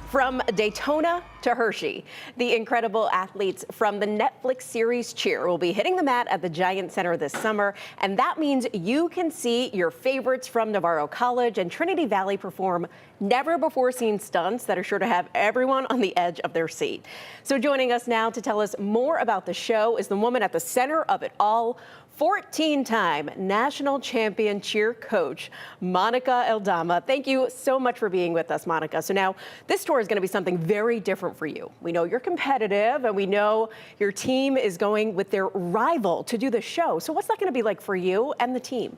From Daytona to Hershey, the incredible athletes from the Netflix series Cheer will be hitting the mat at the Giant Center this summer, and that means you can see your favorites from Navarro College and Trinity Valley perform never-before-seen stunts that are sure to have everyone on the edge of their seat. So joining us now to tell us more about the show is the woman at the center of it all, 14-time national champion cheer coach, Monica Eldama. Thank you so much for being with us, Monica. So now this tour is going to be something very different for you. We know you're competitive and we know your team is going with their rival to do the show. So what's that going to be like for you and the team?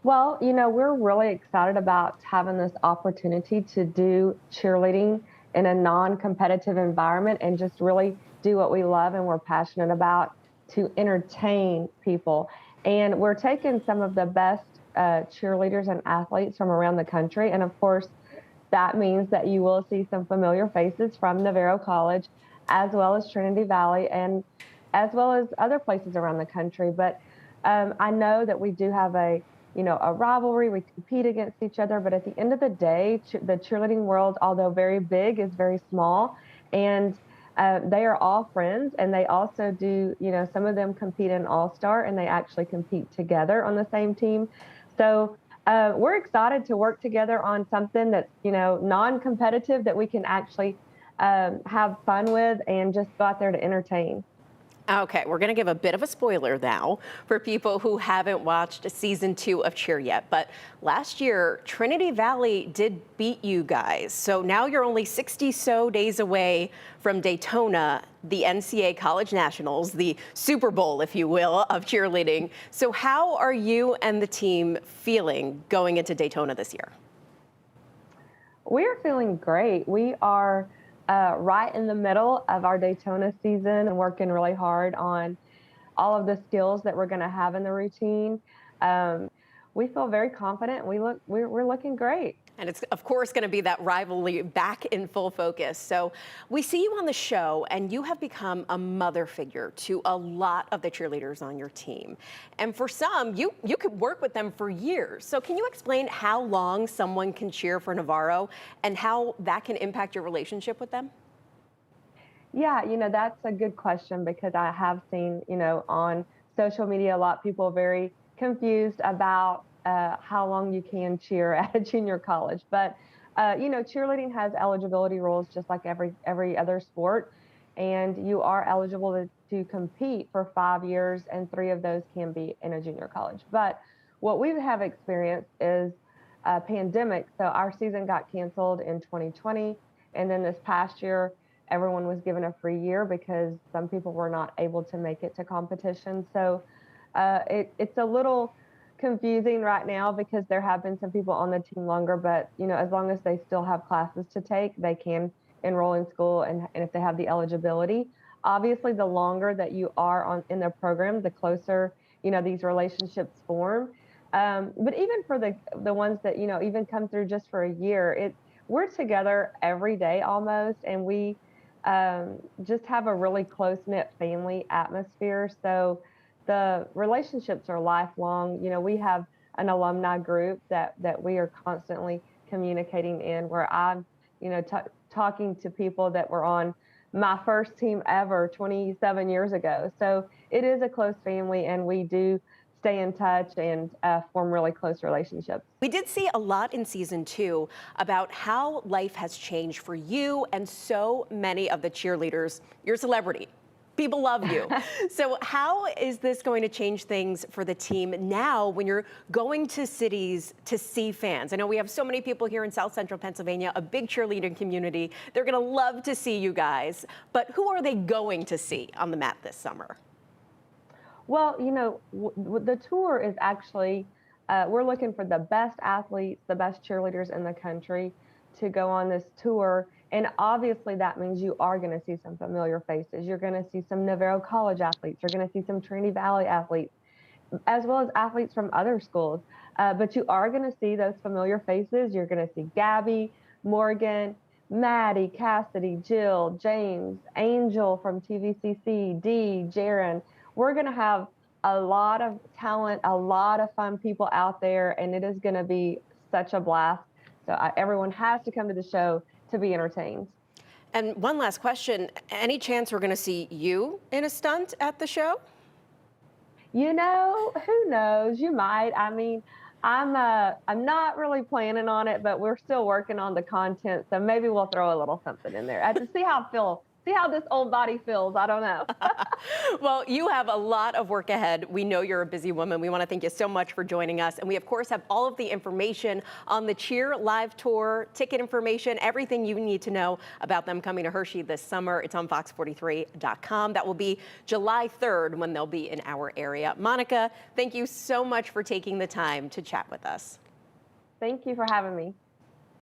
Well, we're really excited about having this opportunity to do cheerleading in a non-competitive environment and just really do what we love and we're passionate about to entertain people. And we're taking some of the best cheerleaders and athletes from around the country. And of course, that means that you will see some familiar faces from Navarro College, as well as Trinity Valley, and as well as other places around the country. But I know that we do have a rivalry. We compete against each other. But at the end of the day, the cheerleading world, although very big, is very small. And they are all friends, and they also do, some of them compete in All-Star, and they actually compete together on the same team. So we're excited to work together on something that's, non-competitive that we can actually have fun with and just go out there to entertain. Okay, we're going to give a bit of a spoiler now for people who haven't watched season 2 of Cheer yet. But last year, Trinity Valley did beat you guys. So now you're only 60 so days away from Daytona, the NCAA College Nationals, the Super Bowl, if you will, of cheerleading. So how are you and the team feeling going into Daytona this year? We're feeling great. We are right in the middle of our Daytona season and working really hard on all of the skills that we're going to have in the routine. We feel very confident. We're looking great. And it's, of course, going to be that rivalry back in full focus. So we see you on the show, and you have become a mother figure to a lot of the cheerleaders on your team. And for some, you could work with them for years. So can you explain how long someone can cheer for Navarro and how that can impact your relationship with them? Yeah, that's a good question because I have seen, on social media, a lot of people very confused about how long you can cheer at a junior college. But, cheerleading has eligibility rules just like every other sport. And you are eligible to compete for 5 years, and 3 of those can be in a junior college. But what we have experienced is a pandemic. So our season got canceled in 2020. And then this past year, everyone was given a free year because some people were not able to make it to competition. So it's a little confusing right now because there have been some people on the team longer, but as long as they still have classes to take, they can enroll in school, and if they have the eligibility. Obviously, the longer that you are in the program, the closer these relationships form. But even for the ones that even come through just for a year, we're together every day almost, and we just have a really close-knit family atmosphere. So the relationships are lifelong. We have an alumni group that we are constantly communicating in, where I'm, talking to people that were on my first team ever 27 years ago. So it is a close family, and we do stay in touch and form really close relationships. We did see a lot in season 2 about how life has changed for you and so many of the cheerleaders. You're a celebrity. People love you. So how is this going to change things for the team now when you're going to cities to see fans? I know we have so many people here in South Central Pennsylvania, a big cheerleading community. They're going to love to see you guys. But who are they going to see on the mat this summer? Well, the tour is actually, we're looking for the best athletes, the best cheerleaders in the country to go on this tour. And obviously that means you are going to see some familiar faces. You're going to see some Navarro College athletes. You're going to see some Trinity Valley athletes, as well as athletes from other schools. But you are going to see those familiar faces. You're going to see Gabby, Morgan, Maddie, Cassidy, Jill, James, Angel from TVCC, Dee, Jaron. We're going to have a lot of talent, a lot of fun people out there, and it is going to be such a blast. So everyone has to come to the show to be entertained. And one last question, any chance we're going to see you in a stunt at the show? Who knows? You might. I mean, I'm not really planning on it, but we're still working on the content, so maybe we'll throw a little something in there to see how see how this old body feels. I don't know. Well, you have a lot of work ahead. We know you're a busy woman. We want to thank you so much for joining us. And we, of course, have all of the information on the Cheer live tour, ticket information, everything you need to know about them coming to Hershey this summer. It's on fox43.com. That will be July 3rd when they'll be in our area. Monica, thank you so much for taking the time to chat with us. Thank you for having me.